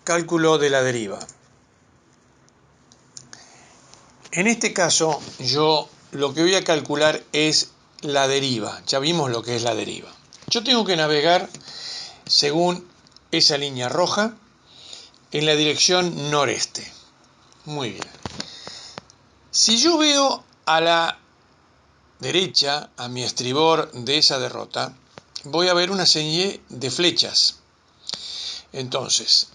Cálculo de la deriva. En este caso, yo lo que voy a calcular es la deriva. Ya vimos lo que es la deriva. Yo tengo que navegar según esa línea roja en la dirección noreste. Muy bien. Si yo veo a la derecha, a mi estribor de esa derrota, voy a ver una serie de flechas. Entonces,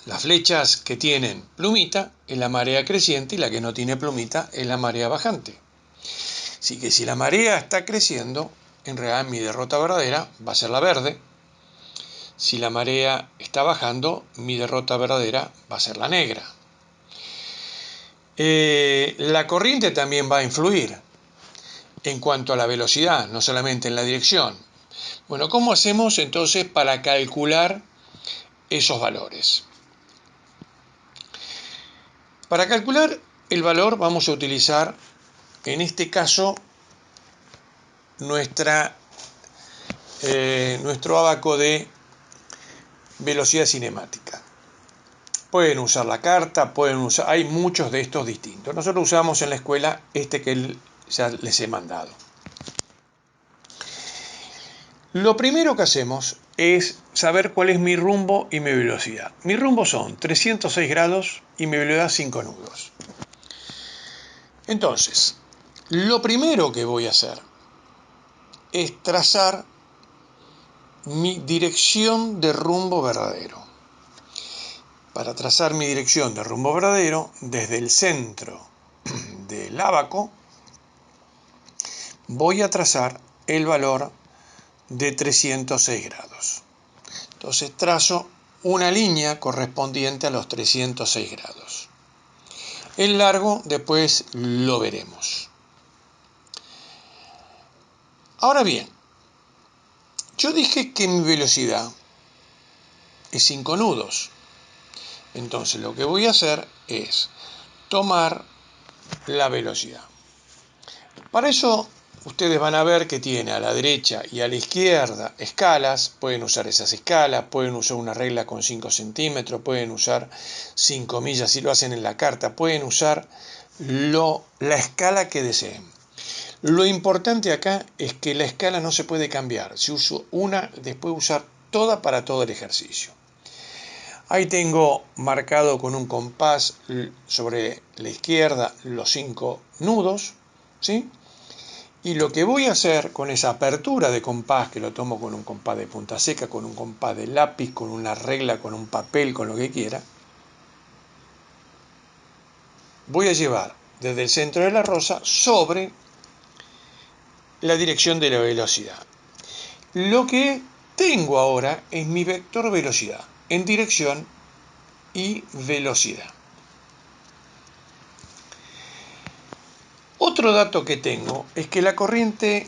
las flechas que tienen plumita es la marea creciente y la que no tiene plumita es la marea bajante. Así que si la marea está creciendo, en realidad mi derrota verdadera va a ser la verde. Si la marea está bajando, mi derrota verdadera va a ser la negra. La corriente también va a influir en cuanto a la velocidad, no solamente en la dirección. Bueno, ¿cómo hacemos entonces para calcular esos valores? Para calcular el valor vamos a utilizar, en este caso, nuestro ábaco de velocidad cinemática. Pueden usar la carta, hay muchos de estos distintos. Nosotros usamos en la escuela este que ya les he mandado. Lo primero que hacemos es saber cuál es mi rumbo y mi velocidad. Mi rumbo son 306 grados y mi velocidad 5 nudos. Entonces, lo primero que voy a hacer es trazar mi dirección de rumbo verdadero. Para trazar mi dirección de rumbo verdadero, desde el centro del ábaco, voy a trazar el valor de 306 grados. Entonces trazo una línea correspondiente a los 306 grados. El largo después lo veremos. Ahora bien, yo dije que mi velocidad es 5 nudos. Entonces lo que voy a hacer es tomar la velocidad. Para eso ustedes van a ver que tiene a la derecha y a la izquierda escalas. Pueden usar esas escalas, pueden usar una regla con 5 centímetros, pueden usar 5 millas si lo hacen en la carta, pueden usar la escala que deseen. Lo importante acá es que la escala no se puede cambiar. Si uso una, después usar toda para todo el ejercicio. Ahí tengo marcado con un compás sobre la izquierda los 5 nudos, ¿sí? Y lo que voy a hacer con esa apertura de compás, que lo tomo con un compás de punta seca, con un compás de lápiz, con una regla, con un papel, con lo que quiera, voy a llevar desde el centro de la rosa sobre la dirección de la velocidad. Lo que tengo ahora es mi vector velocidad en dirección y velocidad. Otro dato que tengo es que la corriente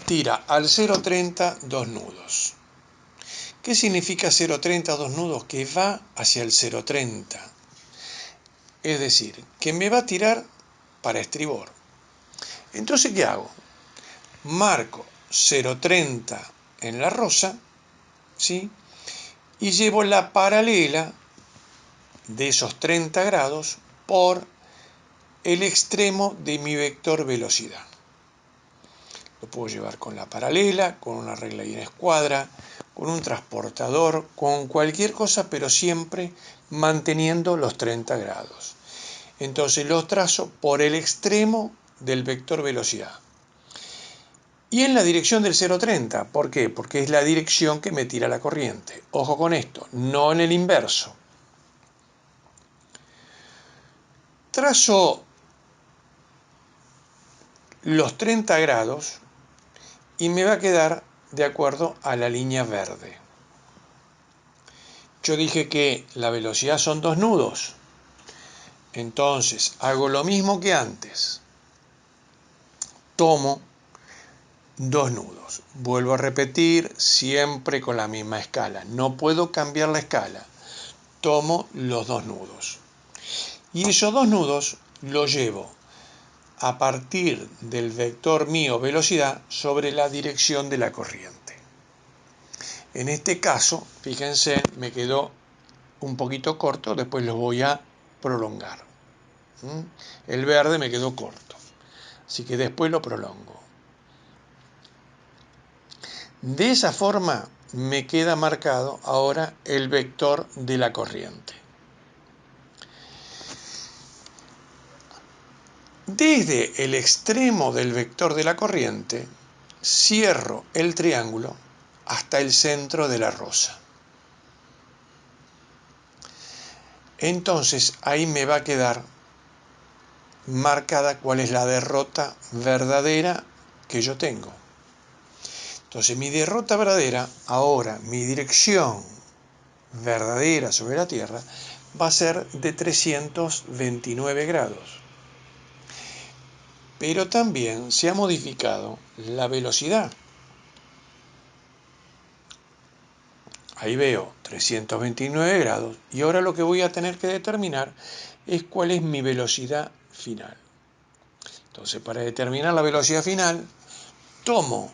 tira al 0,30 2 nudos. ¿Qué significa 0,30 2 nudos? Que va hacia el 0,30. Es decir, que me va a tirar para estribor. Entonces, ¿qué hago? Marco 0,30 en la rosa, ¿sí? Y llevo la paralela de esos 30 grados por el extremo de mi vector velocidad. Lo puedo llevar con la paralela, con una regla y una escuadra, con un transportador, con cualquier cosa, pero siempre manteniendo los 30 grados. Entonces los trazo por el extremo del vector velocidad. Y en la dirección del 0,30. ¿Por qué? Porque es la dirección que me tira la corriente. Ojo con esto, no en el inverso. Trazo los 30 grados y me va a quedar de acuerdo a la línea verde. Yo dije que la velocidad son 2 nudos. Entonces hago lo mismo que antes. Tomo 2 nudos. Vuelvo a repetir siempre con la misma escala. No puedo cambiar la escala. Tomo los 2 nudos. Y esos 2 nudos los llevo a partir del vector mío velocidad sobre la dirección de la corriente. En este caso, fíjense, me quedó un poquito corto, después lo voy a prolongar. El verde me quedó corto, así que después lo prolongo. De esa forma me queda marcado ahora el vector de la corriente. Desde el extremo del vector de la corriente, cierro el triángulo hasta el centro de la rosa. Entonces ahí me va a quedar marcada cuál es la derrota verdadera que yo tengo. Entonces mi derrota verdadera, ahora mi dirección verdadera sobre la Tierra, va a ser de 329 grados. Pero también se ha modificado la velocidad. Ahí veo 329 grados y ahora lo que voy a tener que determinar es cuál es mi velocidad final. Entonces, para determinar la velocidad final, tomo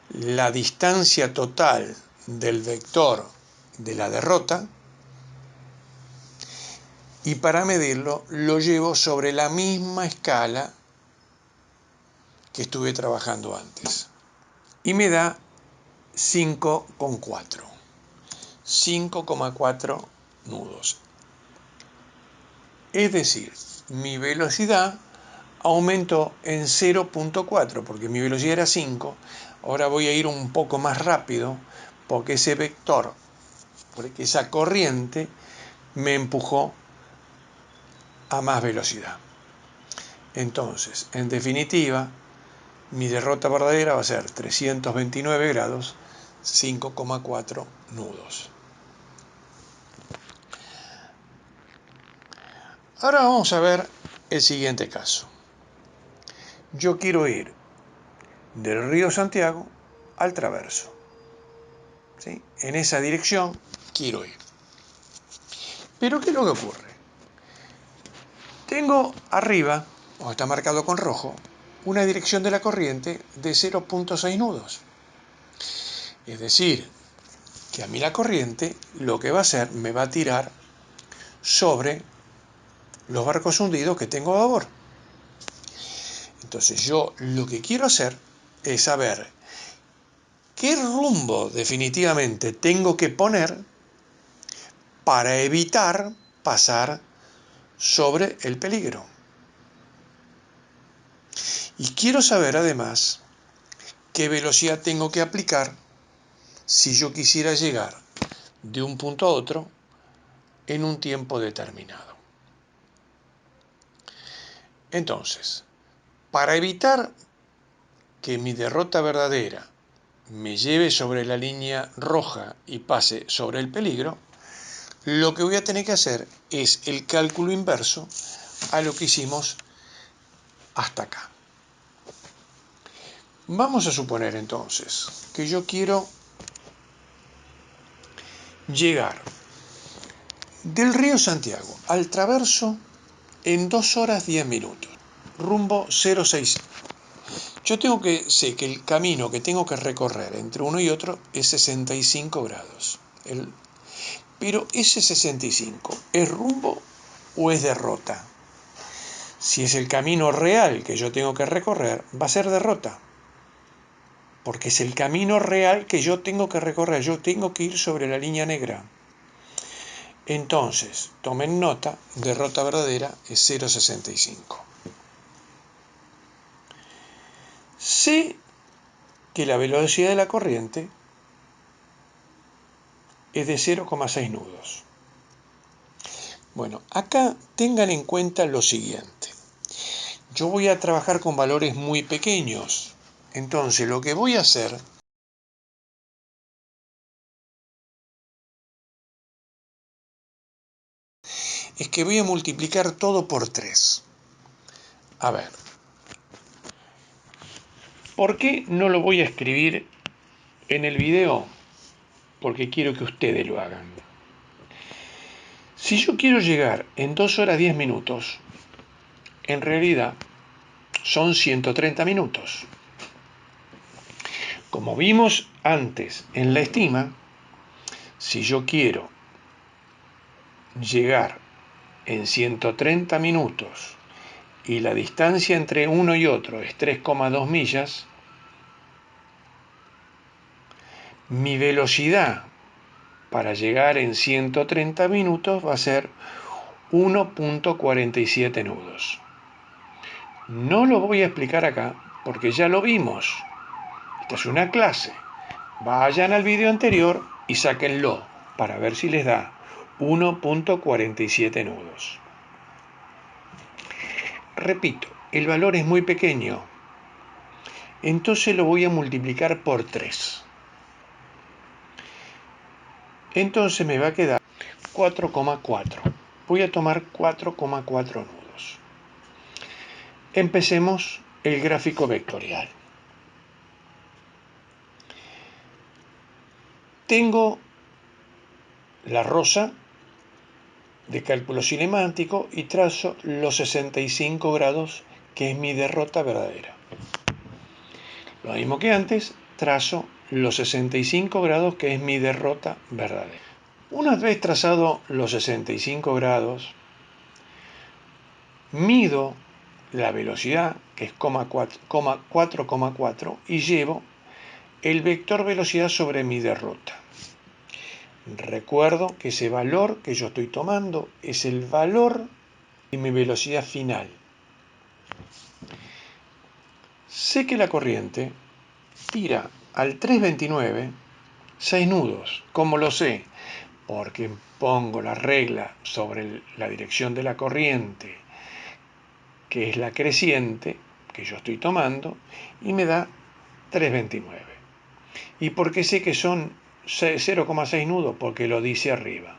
la distancia total del vector de la derrota y para medirlo lo llevo sobre la misma escala que estuve trabajando antes. Y me da 5,4. 5,4 nudos. Es decir, mi velocidad aumentó en 0,4, porque mi velocidad era 5, ahora voy a ir un poco más rápido, porque ese vector, porque esa corriente me empujó a más velocidad. Entonces, en definitiva, mi derrota verdadera va a ser 329 grados, 5,4 nudos. Ahora vamos a ver el siguiente caso. Yo quiero ir del río Santiago al Traverso. ¿Sí? En esa dirección quiero ir. Pero ¿qué es lo que ocurre? Tengo arriba, o está marcado con rojo, una dirección de la corriente de 0,6 nudos. Es decir, que a mí la corriente lo que va a hacer, me va a tirar sobre los barcos hundidos que tengo a babor. Entonces yo lo que quiero hacer es saber qué rumbo definitivamente tengo que poner para evitar pasar sobre el peligro. Y quiero saber además qué velocidad tengo que aplicar si yo quisiera llegar de un punto a otro en un tiempo determinado. Entonces, para evitar que mi derrota verdadera me lleve sobre la línea roja y pase sobre el peligro, lo que voy a tener que hacer es el cálculo inverso a lo que hicimos hasta acá. Vamos a suponer entonces que yo quiero llegar del río Santiago al Traverso en 2 horas 10 minutos, rumbo 06. Yo sé que el camino que tengo que recorrer entre uno y otro es 65 grados. Pero ese 65, ¿es rumbo o es derrota? Si es el camino real que yo tengo que recorrer, va a ser derrota. Porque es el camino real que yo tengo que recorrer. Yo tengo que ir sobre la línea negra. Entonces, tomen nota, derrota verdadera es 0,65. Sé que la velocidad de la corriente es de 0,6 nudos. Bueno, acá tengan en cuenta lo siguiente. Yo voy a trabajar con valores muy pequeños. Entonces, lo que voy a hacer es que voy a multiplicar todo por 3. A ver, ¿por qué no lo voy a escribir en el video? Porque quiero que ustedes lo hagan. Si yo quiero llegar en 2 horas 10 minutos, en realidad son 130 minutos. Como vimos antes en la estima, si yo quiero llegar en 130 minutos y la distancia entre uno y otro es 3,2 millas, mi velocidad para llegar en 130 minutos va a ser 1.47 nudos. No lo voy a explicar acá porque ya lo vimos. Esta es una clase. Vayan al video anterior y sáquenlo para ver si les da 1.47 nudos. Repito, el valor es muy pequeño. Entonces lo voy a multiplicar por 3. Entonces me va a quedar 4,4. Voy a tomar 4,4 nudos. Empecemos el gráfico vectorial. Tengo la rosa de cálculo cinemático y trazo los 65 grados, que es mi derrota verdadera. Lo mismo que antes, trazo los 65 grados, que es mi derrota verdadera. Una vez trazado los 65 grados, mido la velocidad, que es 4,4, y llevo el vector velocidad sobre mi derrota. Recuerdo que ese valor que yo estoy tomando es el valor de mi velocidad final. Sé que la corriente tira al 329 6 nudos. ¿Cómo lo sé? Porque pongo la regla sobre la dirección de la corriente, que es la creciente que yo estoy tomando, y me da 329. ¿Y por qué sé que son 0,6 nudos? Porque lo dice arriba.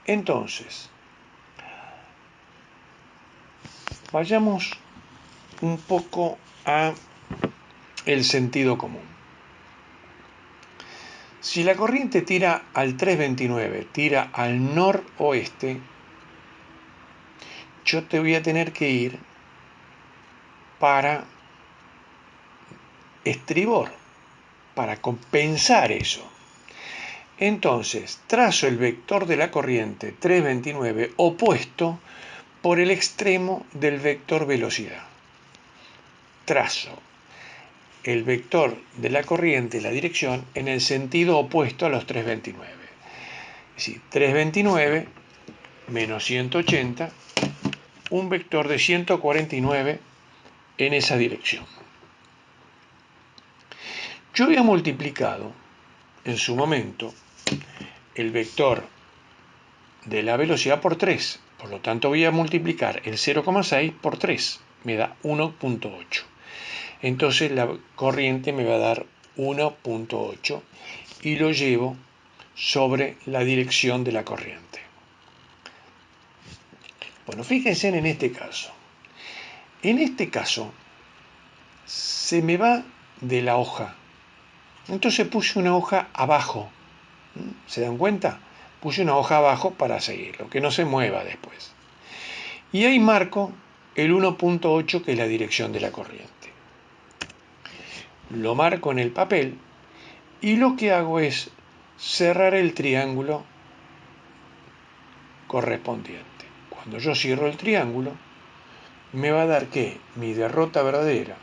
Entonces, vayamos un poco a el sentido común. Si la corriente tira al 329, tira al noroeste, yo te voy a tener que ir para estribor, para compensar eso. Entonces, trazo el vector de la corriente 329 opuesto por el extremo del vector velocidad. Trazo el vector de la corriente, la dirección, en el sentido opuesto a los 329. Es decir, 329 menos 180, un vector de 149 en esa dirección. Yo había multiplicado en su momento el vector de la velocidad por 3, por lo tanto voy a multiplicar el 0,6 por 3, me da 1.8. Entonces la corriente me va a dar 1.8 y lo llevo sobre la dirección de la corriente. Bueno, fíjense en este caso. En este caso se me va de la hoja. Entonces puse una hoja abajo. ¿Se dan cuenta? Puse una hoja abajo para seguirlo, que no se mueva después. Y ahí marco el 1.8, que es la dirección de la corriente. Lo marco en el papel y lo que hago es cerrar el triángulo correspondiente. Cuando yo cierro el triángulo, me va a dar que mi derrota verdadera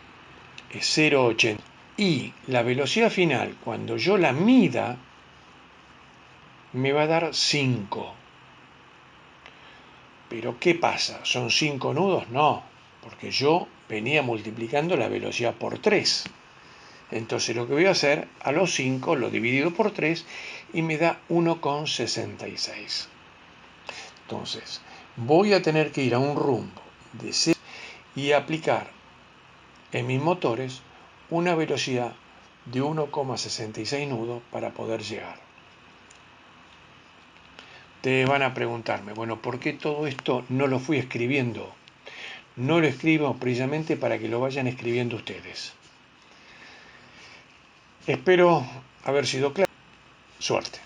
es 0,80 y la velocidad final, cuando yo la mida, me va a dar 5. Pero ¿qué pasa? ¿Son 5 nudos? No, porque yo venía multiplicando la velocidad por 3. Entonces lo que voy a hacer, a los 5 lo dividido por 3 y me da 1,66. Entonces, voy a tener que ir a un rumbo de 0 y aplicar en mis motores una velocidad de 1,66 nudos para poder llegar. Te van a preguntarme, bueno, ¿por qué todo esto no lo fui escribiendo? No lo escribo precisamente para que lo vayan escribiendo ustedes. Espero haber sido claro. Suerte.